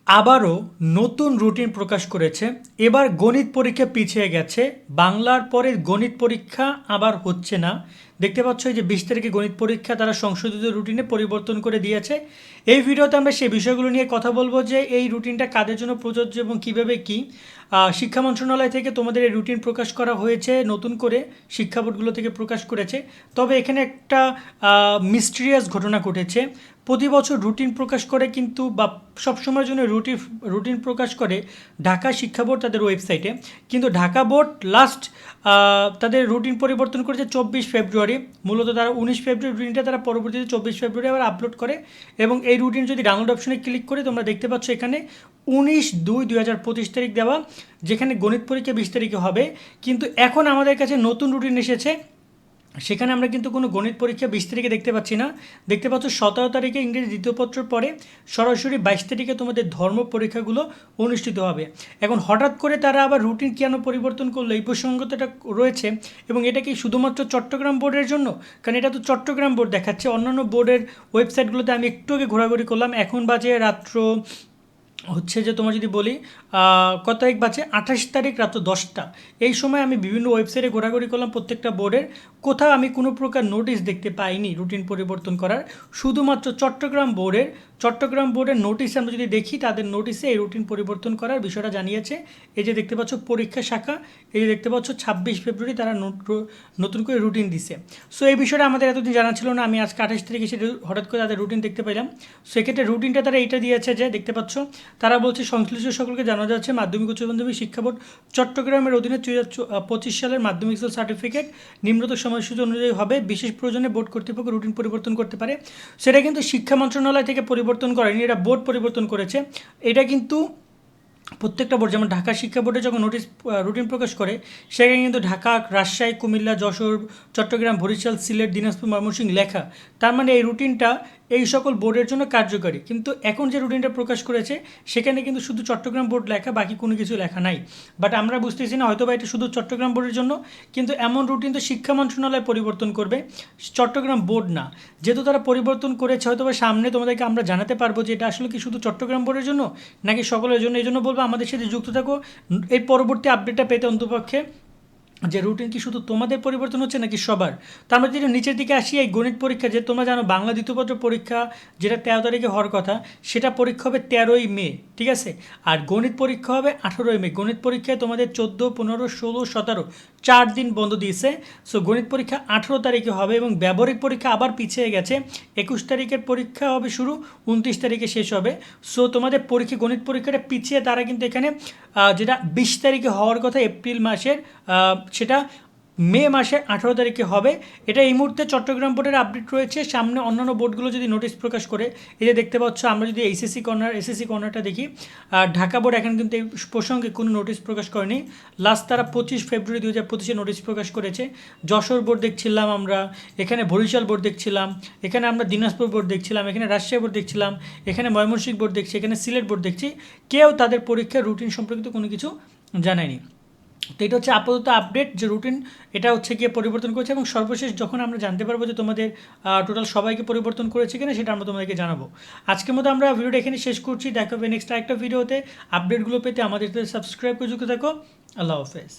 আবারও নতুন রুটিন প্রকাশ করেছে। এবার গণিত পরীক্ষা পিছিয়ে গেছে, বাংলার পরে গণিত পরীক্ষা আবার হচ্ছে না। দেখতে পাচ্ছ এই যে 20 তারিখে গণিত পরীক্ষা তারা সংশোধিত রুটিনে পরিবর্তন করে দিয়েছে। এই ভিডিওতে আমরা সেই বিষয়গুলো নিয়ে কথা বলবো যে এই রুটিনটা কাদের জন্য প্রযোজ্য এবং কীভাবে কী। শিক্ষা মন্ত্রণালয় থেকে তোমাদের এই রুটিন প্রকাশ করা হয়েছে, নতুন করে শিক্ষা বোর্ডগুলো থেকে প্রকাশ করেছে। তবে এখানে একটা মিস্টিরিয়াস ঘটনা ঘটেছে। প্রতি বছর রুটিন প্রকাশ করে কিন্তু বা সবসময়ের জন্য রুটিন প্রকাশ করে ঢাকা শিক্ষা বোর্ড তাদের ওয়েবসাইটে, কিন্তু ঢাকা বোর্ড লাস্ট তাদের রুটিন পরিবর্তন করেছে 24 ফেব্রুয়ারি। মূলত তারা 19 ফেব্রুয়ারি রুটিনটা তারা পরবর্তীতে 24 ফেব্রুয়ারি আবার আপলোড করে। এবং এই রুটিন যদি ডাউনলোড অপশনে ক্লিক করে তোমরা দেখতে পাচ্ছ এখানে 19/2/2025 তারিখ দেওয়া, যেখানে গণিত পরীক্ষা 20 তারিখে হবে। কিন্তু এখন আমাদের কাছে নতুন রুটিন এসেছে, সেখানে আমরা কিন্তু কোনো গণিত পরীক্ষা 20 তারিখে দেখতে পাচ্ছি না। দেখতে পাচ্ছ 17 তারিখে ইংরেজি দ্বিতীয় পত্রের পরে সরাসরি 22 তারিখে তোমাদের ধর্ম পরীক্ষাগুলো অনুষ্ঠিত হবে। এখন হঠাৎ করে তারা আবার রুটিন কেন পরিবর্তন করলো, এই প্রসঙ্গটা রয়েছে। এবং এটা কি শুধুমাত্র চট্টগ্রাম বোর্ডের জন্য? কারণ এটা তো চট্টগ্রাম বোর্ড দেখাচ্ছে, অন্যান্য বোর্ডের ওয়েবসাইটগুলোতে আমি একটু আগে ঘোরাঘুরি করলাম। এখন বাজে রাত্র হচ্ছে যে তোমার যদি বলি কত তারিখ বাজে 28 তারিখ রাত 10টা। এই সময় আমি বিভিন্ন ওয়েবসাইটে ঘোরাঘুরি করলাম প্রত্যেকটা বোর্ডের, কোথাও আমি কোনো প্রকার নোটিশ দেখতে পাইনি রুটিন পরিবর্তন করার। শুধুমাত্র চট্টগ্রাম বোর্ডের নোটিশ আমরা যদি দেখি, তাদের নোটিশে এই রুটিন পরিবর্তন করার বিষয়টা জানিয়েছে। এই যে দেখতে পাচ্ছ পরীক্ষা শাখা, এই যে দেখতে পাচ্ছ 26 ফেব্রুয়ারি তারা নতুন করে রুটিন দিছে। সো এই বিষয়টা আমাদের এতদিন জানা ছিল না। আমি আজকে 28 তারিখে এসে হঠাৎ করে তাদের রুটিন দেখতে পেলাম। সেক্ষেত্রে রুটিনটা তারা এইটা দিয়েছে যে দেখতে পাচ্ছ, তারা বলছে সংশ্লিষ্ট সকলকে জানা যাচ্ছে মাধ্যমিক উচ্চ মাধ্যমিক শিক্ষা বোর্ড চট্টগ্রামের অধীনে 2025 সালের মাধ্যমিক সার্টিফিকেট নিম্নতর সময়সূচি অনুযায়ী হবে। বিশেষ প্রয়োজনে বোর্ড কর্তৃপক্ষ রুটিন পরিবর্তন করতে পারে। সেটা কিন্তু শিক্ষা মন্ত্রণালয় থেকে পরিবর্তন করেনি, এটা বোর্ড পরিবর্তন করেছে। এটা কিন্তু প্রত্যেকটা বোর্ড, যেমন ঢাকা শিক্ষা বোর্ডে যখন রুটিন প্রকাশ করে, সেখানে কিন্তু ঢাকা, রাজশাহী, কুমিল্লা, যশোর, চট্টগ্রাম, বরিশাল, সিলেট, দিনাজপুর, ময়মনসিংহ লেখা। তার মানে এই রুটিনটা এই সকল বোর্ডের জন্য কার্যকরী। কিন্তু এখন যে রুটিনটা প্রকাশ করেছে সেখানে কিন্তু শুধু চট্টগ্রাম বোর্ড লেখা, বাকি কোনো কিছু লেখা নাই। বাট আমরা বুঝতেছি না, হয়তো বা এটা শুধু চট্টগ্রাম বোর্ডের জন্য। কিন্তু এমন রুটিন তো শিক্ষা মন্ত্রণালয় পরিবর্তন করবে, চট্টগ্রাম বোর্ড না। যেহেতু তারা পরিবর্তন করেছে, হয়তো বা সামনে তোমাদেরকে আমরা জানাতে পারবো যে এটা আসলে কি শুধু চট্টগ্রাম বোর্ডের জন্য নাকি সকলের জন্য। এই জন্য বলবো আমাদের সাথে যুক্ত থাকো এই পরবর্তী আপডেটটা পেতে, অন্তপক্ষে যে রুটিন কি শুধু তোমাদের পরিবর্তন হচ্ছে নাকি সবার। তার মধ্যে যদি নিচের দিকে আসি, এই গণিত পরীক্ষা যে তোমরা জানো বাংলা দ্বিতীয়পত্র পরীক্ষা যেটা 13 তারিখে হওয়ার কথা, সেটা পরীক্ষা হবে 13ই মে, ঠিক আছে। আর গণিত পরীক্ষা হবে 18ই মে। গণিত পরীক্ষায় তোমাদের 14, 15, 16, 17 4 দিন বন্ধ দিয়েছে। সো গণিত পরীক্ষা 18 তারিখে হবে এবং ব্যবহারিক পরীক্ষা আবার পিছিয়ে গেছে। 21 তারিখের পরীক্ষা হবে শুরু, 29 তারিখে শেষ হবে। সো তোমাদের গণিত পরীক্ষাটা পিছিয়ে তারা কিন্তু এখানে যেটা 20 তারিখে হওয়ার কথা এপ্রিল মাসের, সেটা মে মাসের 18 তারিখে হবে। এটা এই মুহূর্তে চট্টগ্রাম বোর্ডের আপডেট রয়েছে। সামনে অন্যান্য বোর্ডগুলো যদি নোটিশ প্রকাশ করে, এই যে দেখতে পাচ্ছ, আমরা যদি এসএসসি কর্নারটা দেখি, ঢাকা বোর্ড এখন কিন্তু এই প্রসঙ্গে কোনো নোটিশ প্রকাশ করেনি। লাস্ট তারা 25 ফেব্রুয়ারি 2025 নোটিশ প্রকাশ করেছে। যশোর বোর্ড দেখছিলাম আমরা, এখানে বরিশাল বোর্ড দেখছিলাম, এখানে আমরা দিনাজপুর বোর্ড দেখছিলাম, এখানে রাজশাহী বোর্ড দেখছিলাম, এখানে ময়মনসিংহ বোর্ড দেখছি, এখানে সিলেট বোর্ড দেখছি। কেউ তাদের পরীক্ষার রুটিন সম্পর্কিত কোনো কিছু জানায়নি। তো এটা হচ্ছে আপাতত আপডেট যে রুটিন এটা হচ্ছে গিয়ে পরিবর্তন করেছে। এবং সর্বশেষ যখন আমরা জানতে পারবো যে তোমাদের টোটাল সবাইকে পরিবর্তন করেছে কিনা, সেটা আমরা তোমাদেরকে জানাবো। আজকের মতো আমরা ভিডিওটা এখানে শেষ করছি। দেখা হবে নেক্সট একটা ভিডিওতে। আপডেটগুলো পেতে আমাদের সাবস্ক্রাইব করে যুক্ত থাকো। আল্লাহ হাফেজ।